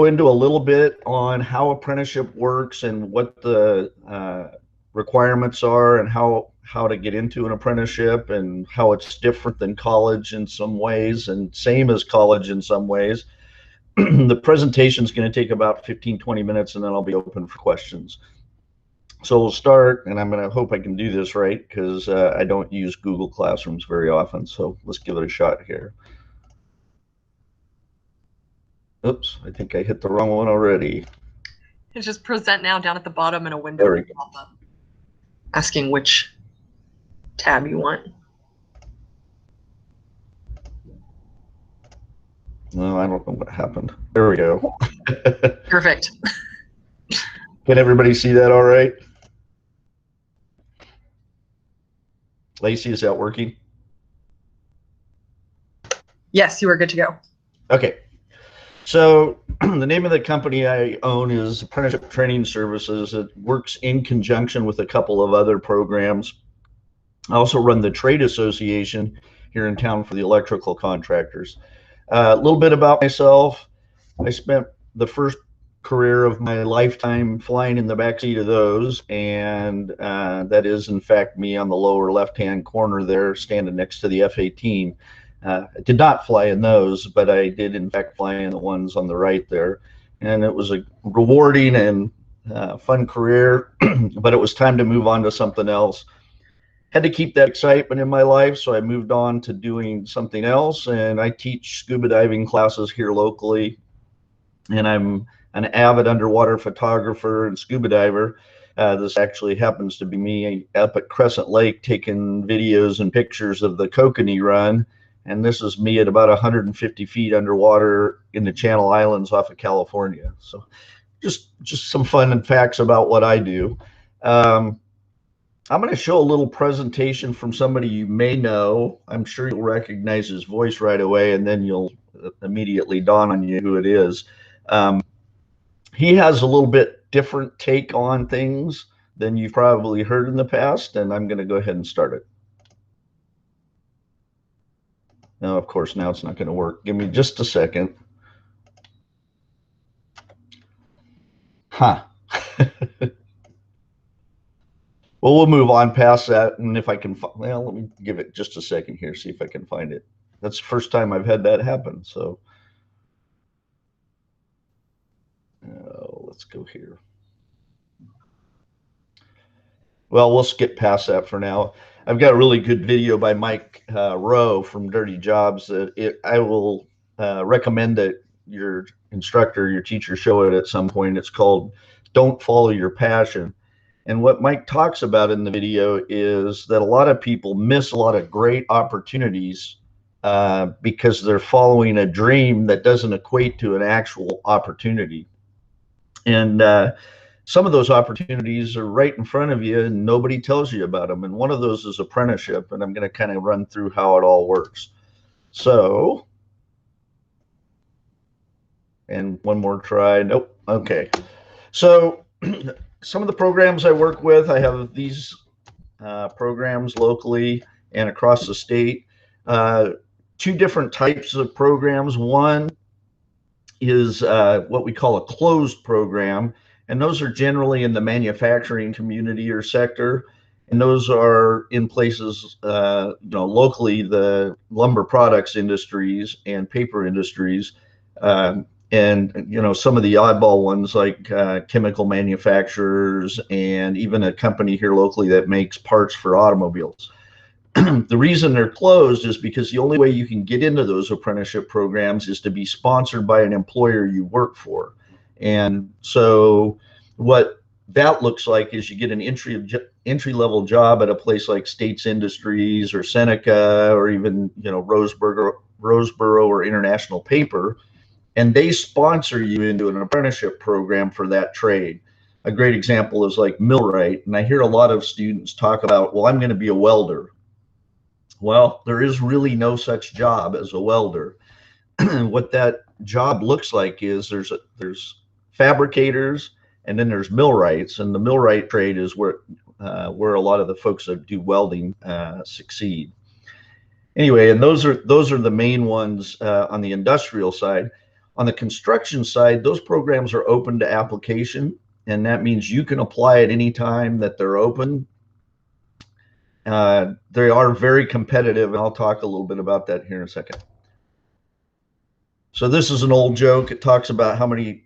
into a little bit on how apprenticeship works and what the requirements are and how to get into an apprenticeship and how it's different than college in some ways and same as college in some ways. The presentation is going to take about 15-20 minutes, and then I'll be open for questions. So we'll start, and I'm going to hope I can do this right because I don't use Google Classrooms very often. So let's give it a shot here. Oops, I think I hit the wrong one already. It's just present now down at the bottom in a window. There we go. Asking which tab you want. No, I don't know what happened. There we go. Perfect. Can everybody see that all right? Lacey, is that working? Yes, you are good to go. Okay. So the name of the company I own is Apprenticeship Training Services. It works in conjunction with a couple of other programs. I also run the trade association here in town for the electrical contractors. A little bit about myself. I spent the first career of my lifetime flying in the backseat of those, and that is in fact me on the lower left-hand corner there standing next to the F-18. I did not fly in those, but I did in fact fly in the ones on the right there, and it was a rewarding and fun career, but it was time to move on to something else. Had to keep that excitement in my life, so I moved on to doing something else, and I teach scuba diving classes here locally, and I'm an avid underwater photographer and scuba diver. This actually happens to be me up at Crescent Lake taking videos and pictures of the Kokanee Run, and this is me at about 150 feet underwater in the Channel Islands off of California. So just some fun facts about what I do. I'm going to show a little presentation from somebody you may know. I'm sure you'll recognize his voice right away, and then you'll immediately dawn on you who it is. He has a little bit different take on things than you've probably heard in the past, and I'm going to go ahead and start it. Now, of course, now it's not going to work. Give me just a second. Huh. Well, we'll move on past that, and if I can, well, let me give it just a second here, see if I can find it. That's the first time I've had that happen, so. Let's go here. Well, we'll skip past that for now. I've got a really good video by Mike Rowe from Dirty Jobs that I will recommend that your instructor, your teacher show it at some point. It's called Don't Follow Your Passion. And what Mike talks about in the video is that a lot of people miss a lot of great opportunities because they're following a dream that doesn't equate to an actual opportunity. And some of those opportunities are right in front of you and nobody tells you about them. And one of those is apprenticeship. And I'm going to kind of run through how it all works. So, and one more try. Nope. Okay. So some of the programs I work with, I have these programs locally and across the state. Two different types of programs. One is what we call a closed program, and those are generally in the manufacturing community or sector, and those are in places locally, the lumber products industries and paper industries, and some of the oddball ones like chemical manufacturers and even a company here locally that makes parts for automobiles. The reason they're closed is because the only way you can get into those apprenticeship programs is to be sponsored by an employer you work for. And so what that looks like is you get an entry-level job at a place like States Industries or Seneca or even Roseboro or International Paper, and they sponsor you into an apprenticeship program for that trade. A great example is like millwright, and I hear a lot of students talk about, well, I'm going to be a welder. Well, there is really no such job as a welder. What that job looks like is there's fabricators and then there's millwrights, and the millwright trade is where a lot of the folks that do welding succeed. Anyway, and those are the main ones on the industrial side. On the construction side, those programs are open to application, and that means you can apply at any time that they're open. They are very competitive, and I'll talk a little bit about that here in a second. So this is an old joke. It talks about how many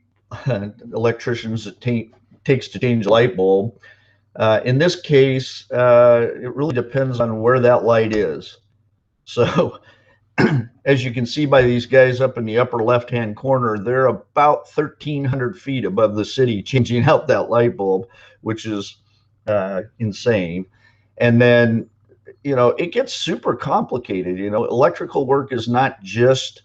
electricians it takes to change a light bulb. In this case, it really depends on where that light is. So as you can see by these guys up in the upper left-hand corner, they're about 1,300 feet above the city changing out that light bulb, which is insane. And then, you know, it gets super complicated. You know, electrical work is not just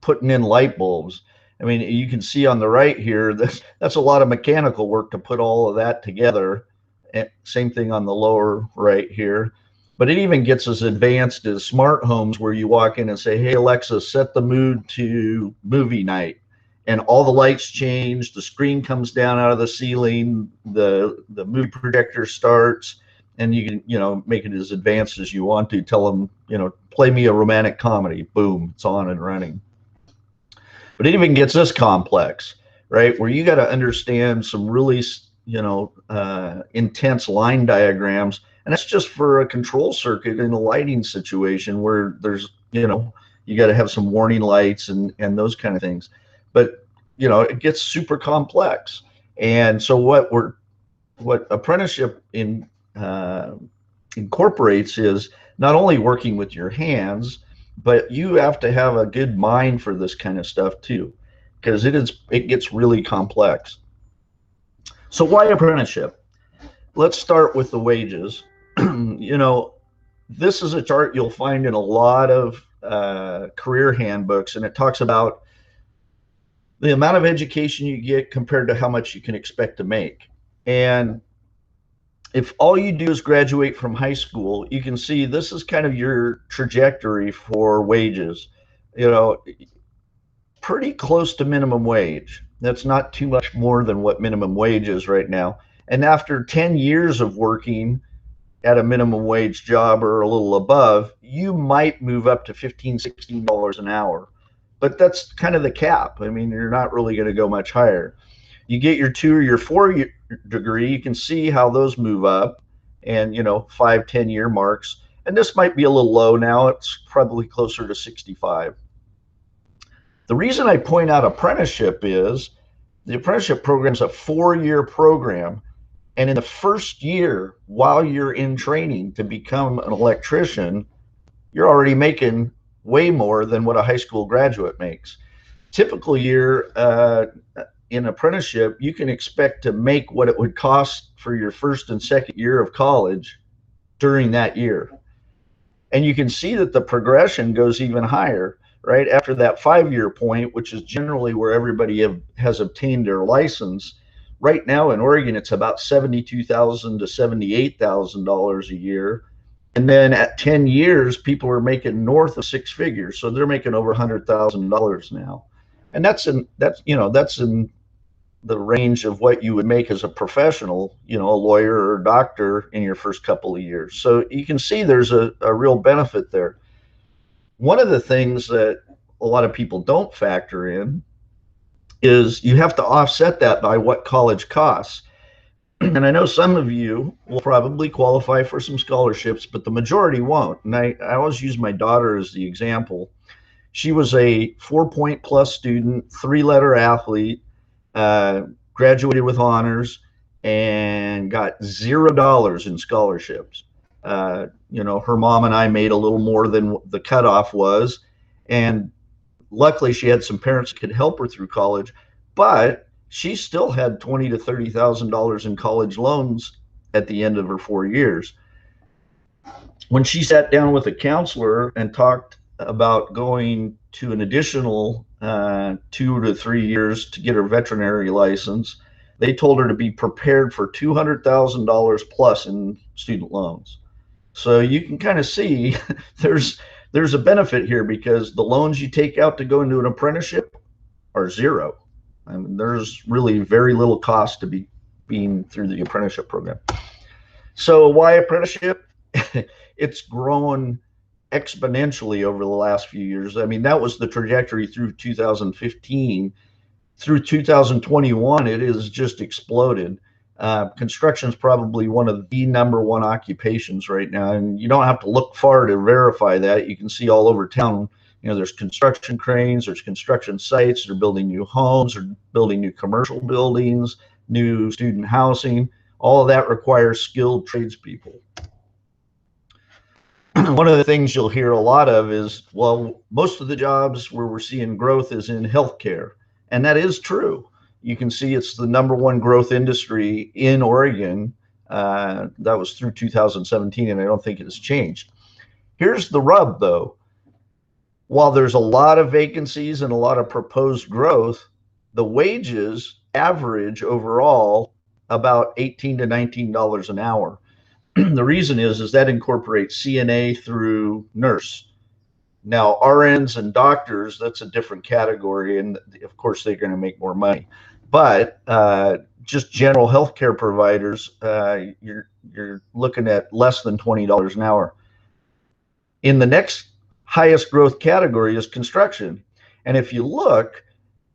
putting in light bulbs. I mean, you can see on the right here, that's a lot of mechanical work to put all of that together. And same thing on the lower right here. But it even gets as advanced as smart homes, where you walk in and say, hey, Alexa, set the mood to movie night. And all the lights change, the screen comes down out of the ceiling, the movie projector starts, and you can, you know, make it as advanced as you want to. Tell them, you know, play me a romantic comedy. Boom, it's on and running. But it even gets this complex, right? Where you got to understand some really, you know, intense line diagrams. And that's just for a control circuit in a lighting situation where there's, you know, you got to have some warning lights and those kind of things. But, you know, it gets super complex. And so what apprenticeship incorporates is not only working with your hands, but you have to have a good mind for this kind of stuff too, because it gets really complex. So why apprenticeship? Let's start with the wages. You know, this is a chart you'll find in a lot of career handbooks, and it talks about the amount of education you get compared to how much you can expect to make. And if all you do is graduate from high school, you can see this is kind of your trajectory for wages. You know, pretty close to minimum wage. That's not too much more than what minimum wage is right now. And after 10 years of working at a minimum wage job or a little above, you might move up to $15, $16 an hour. But that's kind of the cap. I mean, you're not really going to go much higher. You get your 2 or your 4 year degree, you can see how those move up, and, you know, 5, 10-year marks. And this might be a little low now. It's probably closer to 65. The reason I point out apprenticeship is the apprenticeship program is a 4-year program. And in the first year, while you're in training to become an electrician, you're already making way more than what a high school graduate makes. Typical year in apprenticeship, you can expect to make what it would cost for your first and second year of college during that year. And you can see that the progression goes even higher, right? After that 5-year point, which is generally where everybody has obtained their license. Right now in Oregon, it's about $72,000 to $78,000 a year. And then at 10 years, people are making north of 6 figures. So they're making over $100,000 now. And that's in the range of what you would make as a professional, you know, a lawyer or a doctor in your first couple of years. So you can see there's a real benefit there. One of the things that a lot of people don't factor in is you have to offset that by what college costs. And I know some of you will probably qualify for some scholarships, but the majority won't. And I always use my daughter as the example. She was a 4-point+ student, 3-letter athlete, graduated with honors, and got $0 in scholarships. You know, her mom and I made a little more than the cutoff was, and luckily she had some parents that could help her through college, but she still had $20,000 to $30,000 in college loans at the end of her 4 years. When she sat down with a counselor and talked about going to an additional 2 to 3 years to get her veterinary license, they told her to be prepared for $200,000 plus in student loans. So you can kind of see there's a benefit here, because the loans you take out to go into an apprenticeship are zero. I mean, there's really very little cost to being through the apprenticeship program. So why apprenticeship? It's grown exponentially over the last few years. I mean, that was the trajectory through 2015. Through 2021, it has just exploded. Construction is probably one of the #1 occupations right now, and you don't have to look far to verify that. You can see all over town, there's construction cranes, there's construction sites, they're building new homes, they're building new commercial buildings, new student housing. All of that requires skilled tradespeople. One of the things you'll hear a lot of is, well, most of the jobs where we're seeing growth is in healthcare. And that is true. You can see it's the #1 growth industry in Oregon. That was through 2017, and I don't think it has changed. Here's the rub, though. While there's a lot of vacancies and a lot of proposed growth, the wages average overall about $18 to $19 an hour. The reason is that incorporates CNA through nurse. Now, RNs and doctors, that's a different category, and of course they're going to make more money. But just general healthcare providers, you're looking at less than $20 an hour. In the next highest growth category is construction, and if you look,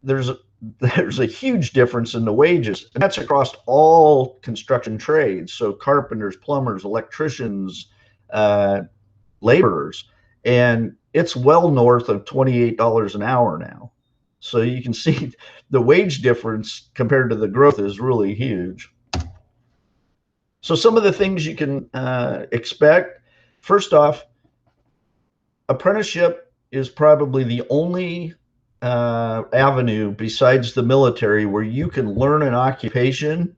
there's a huge difference in the wages, and that's across all construction trades. So carpenters, plumbers, electricians, laborers, and it's well north of $28 an hour now. So you can see the wage difference compared to the growth is really huge. So some of the things you can expect, first off, apprenticeship is probably the only avenue besides the military where you can learn an occupation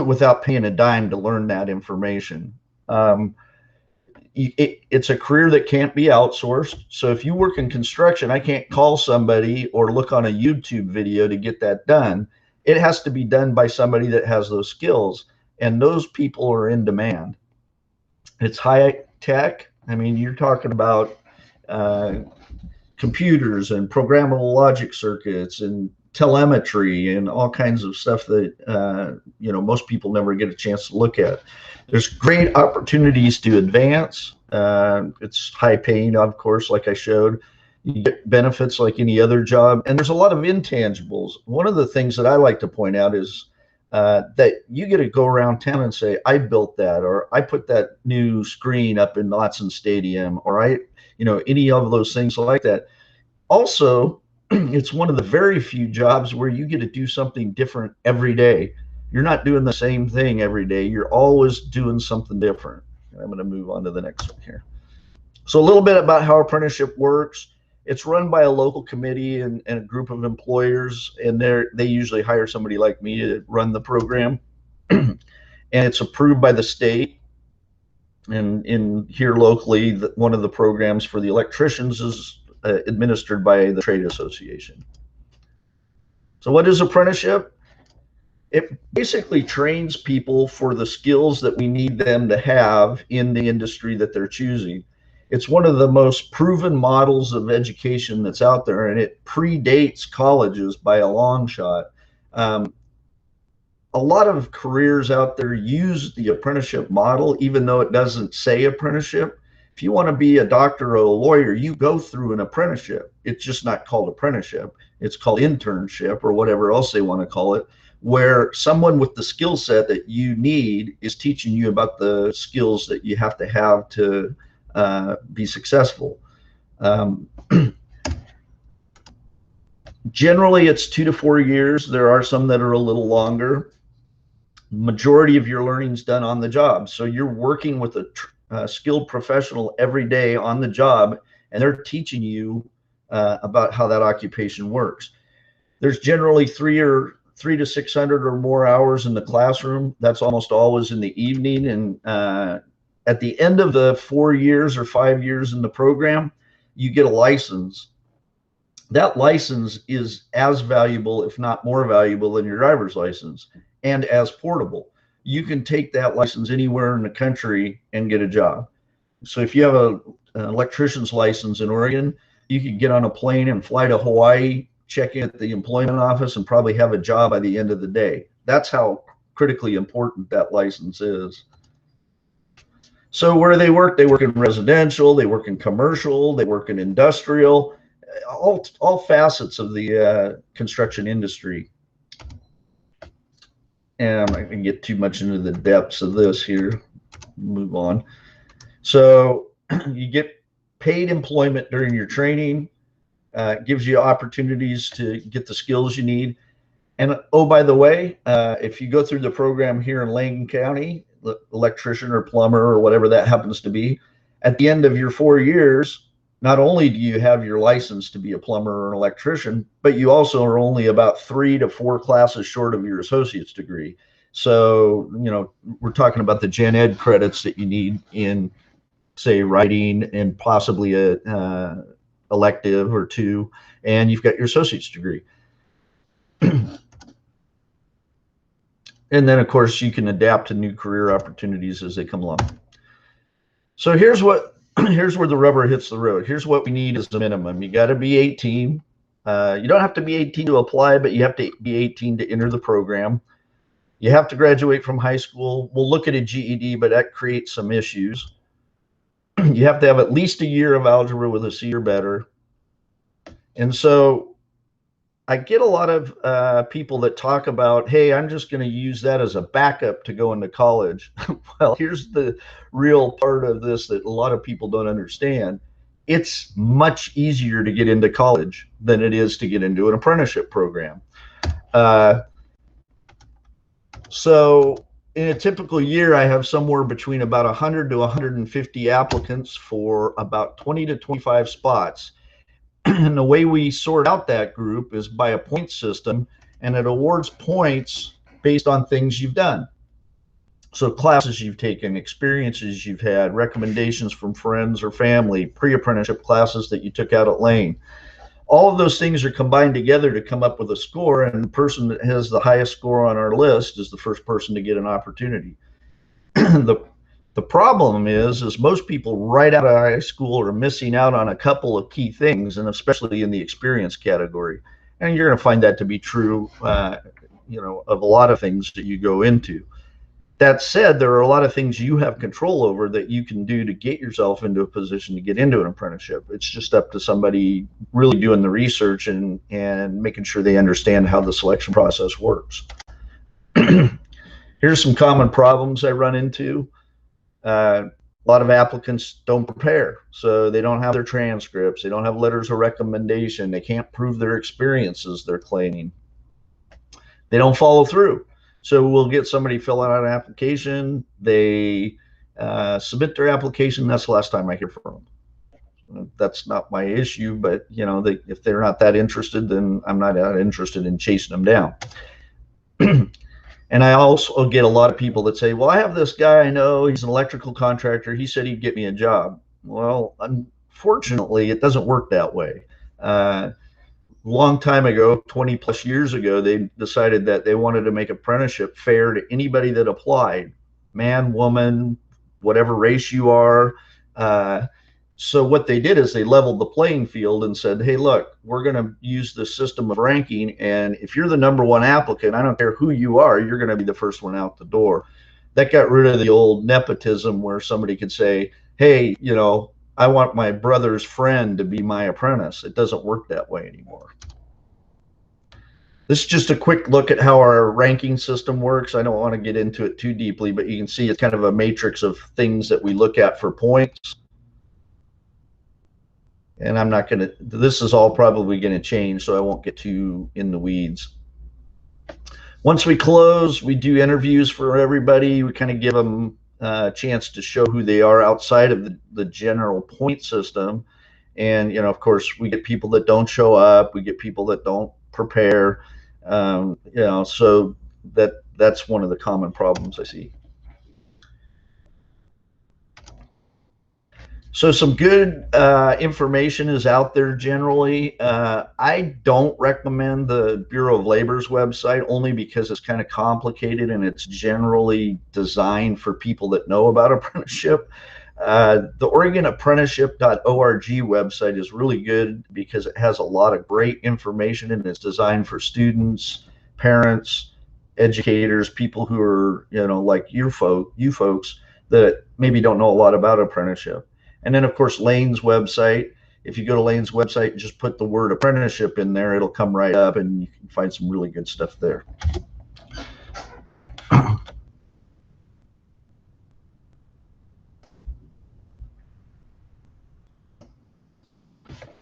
without paying a dime to learn that information. It's a career that can't be outsourced. So if you work in construction, I can't call somebody or look on a YouTube video to get that done. It has to be done by somebody that has those skills, and those people are in demand. It's high tech. I mean, you're talking about computers and programmable logic circuits and telemetry and all kinds of stuff that most people never get a chance to look at. There's great opportunities to advance. It's high paying, of course, like I showed. You get benefits like any other job, and there's a lot of intangibles. One of the things that I like to point out is that you get to go around town and say, I built that, or I put that new screen up in Autzen Stadium, or any of those things like that. Also, it's one of the very few jobs where you get to do something different every day. You're not doing the same thing every day. You're always doing something different. I'm going to move on to the next one here. So a little bit about how apprenticeship works. It's run by a local committee and a group of employers, and they usually hire somebody like me to run the program. And it's approved by the state. And in here locally, one of the programs for the electricians is administered by the trade association. So what is apprenticeship? It basically trains people for the skills that we need them to have in the industry that they're choosing. It's one of the most proven models of education that's out there, and it predates colleges by a long shot. A lot of careers out there use the apprenticeship model, even though it doesn't say apprenticeship. If you want to be a doctor or a lawyer, you go through an apprenticeship. It's just not called apprenticeship. It's called internship or whatever else they want to call it, where someone with the skill set that you need is teaching you about the skills that you have to be successful. Generally, it's 2 to 4 years. There are some that are a little longer. Majority of your learning is done on the job. So you're working with a skilled professional every day on the job, and they're teaching you about how that occupation works. There's generally 300 to 600 or more hours in the classroom. That's almost always in the evening. And at the end of the 4 years or 5 years in the program, you get a license. That license is as valuable, if not more valuable, than your driver's license, and as portable. You can take that license anywhere in the country and get a job. So if you have an electrician's license in Oregon, you could get on a plane and fly to Hawaii, check in at the employment office, and probably have a job by the end of the day. That's how critically important that license is. So where they work in residential, they work in commercial, they work in industrial, all facets of the construction industry. And I'm not going to get too much into the depths of this here. Move on. So you get paid employment during your training. Gives you opportunities to get the skills you need. And oh, by the way, if you go through the program here in Lane County, electrician or plumber or whatever that happens to be, at the end of your 4 years, not only do you have your license to be a plumber or an electrician, but you also are only about 3 to 4 classes short of your associate's degree. So, you know, we're talking about the gen ed credits that you need in, say, writing and possibly a elective or 2, and you've got your associate's degree. And then, of course, you can adapt to new career opportunities as they come along. So here's where the rubber hits the road. Here's what we need as a minimum. You got to be 18. You don't have to be 18 to apply, but you have to be 18 to enter the program. You have to graduate from high school. We'll look at a GED, but that creates some issues. You have to have at least a year of algebra with a C or better. And so I get a lot of people that talk about, hey, I'm just going to use that as a backup to go into college. Well, here's the real part of this that a lot of people don't understand. It's much easier to get into college than it is to get into an apprenticeship program. So in a typical year, I have somewhere between about 100 to 150 applicants for about 20 to 25 spots. And the way we sort out that group is by a point system, and it awards points based on things you've done. So classes you've taken, experiences you've had, recommendations from friends or family, pre-apprenticeship classes that you took out at Lane. All of those things are combined together to come up with a score, and the person that has the highest score on our list is the first person to get an opportunity. The problem is most people right out of high school are missing out on a couple of key things, and especially in the experience category. And you're going to find that to be true, you know, of a lot of things that you go into. That said, there are a lot of things you have control over that you can do to get yourself into a position to get into an apprenticeship. It's just up to somebody really doing the research and making sure they understand how the selection process works. Here's some common problems I run into. A lot of applicants don't prepare, so they don't have their transcripts, they don't have letters of recommendation, they can't prove their experiences they're claiming, they don't follow through. So we'll get somebody fill out an application, they submit their application, that's the last time I hear from them. That's not my issue, but you know, if they're not that interested, then I'm not that interested in chasing them down. And I also get a lot of people that say, well, I have this guy I know, he's an electrical contractor, he said he'd get me a job. Well, unfortunately, it doesn't work that way. Long time ago, 20 plus years ago, they decided that they wanted to make apprenticeship fair to anybody that applied, man, woman, whatever race you are. So what they did is they leveled the playing field and said, hey, look, we're going to use the system of ranking, and if you're the #1 applicant, I don't care who you are, you're going to be the first one out the door. That got rid of the old nepotism where somebody could say, hey, you know, I want my brother's friend to be my apprentice. It doesn't work that way anymore. This is just a quick look at how our ranking system works. I don't want to get into it too deeply, but you can see it's kind of a matrix of things that we look at for points. And I'm not going to, this is all probably going to change, so I won't get too in the weeds. Once we close, we do interviews for everybody. We kind of give them a chance to show who they are outside of the general point system. And, you know, of course, we get people that don't show up. We get people that don't prepare. You know, so that's one of the common problems I see. So some good information is out there generally. I don't recommend the Bureau of Labor's website only because it's kind of complicated and it's generally designed for people that know about apprenticeship. The OregonApprenticeship.org website is really good because it has a lot of great information and it's designed for students, parents, educators, people who are, you know, like you folks that maybe don't know a lot about apprenticeship. And then, of course, Lane's website. If you go to Lane's website, just put the word apprenticeship in there, it'll come right up, and you can find some really good stuff there.